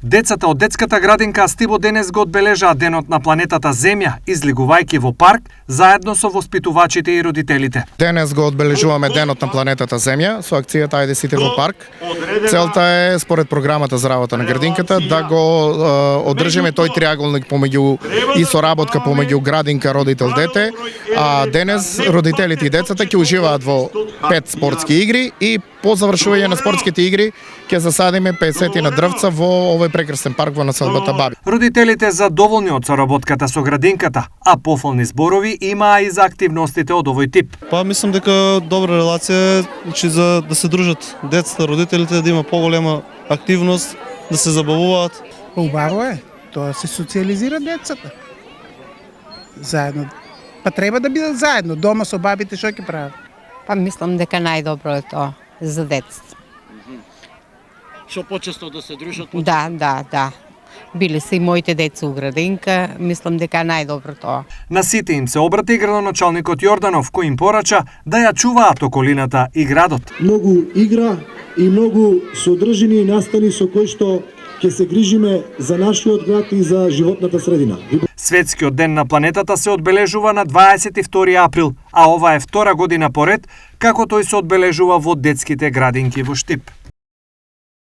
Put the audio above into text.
Децата од детската градинка Астибо денес го одбележаа денот на планетата Земја, излегувајќи во парк заедно со воспитувачите и родителите. Денес го одбележуваме денот на планетата Земја со акцијата Ајде сите во парк. Целта е според програмата за работа на градинката да го одржиме тој триаголник помеѓу и соработка помеѓу градинка, родител, дете. А денес родителите и децата ќе уживаат во 5 спортски игри и по завршување на спортските игри ќе засадиме 50 на дрвца во овој прекрасен парк во населбата Баби. Родителите задоволни од соработката со градинката, а пофални зборови имаа и за активностите од овој тип. Па мислам дека добра релација, значи за да се дружат децата, родителите, да има поголема активност, да се забавуваат. Убаво е, тоа се социализираат децата. Заедно. Па треба да бидат заедно, дома со бабите што ќе прават? Па мислам дека најдобро е тоа за децата. Што почесто да се дружат? Да. Биле се и моите деца у градинка, мислам дека најдобро тоа. На сите им се обрати градоначалникот Јорданов, кој им порача да ја чуваат околината и градот. Многу игра и многу содржини и настани со кои што ќе се грижиме за нашиот град и за животната средина. Светскиот ден на планетата се одбележува на 22 април, а ова е втора година поред како тој се одбележува во детските градинки во Штип.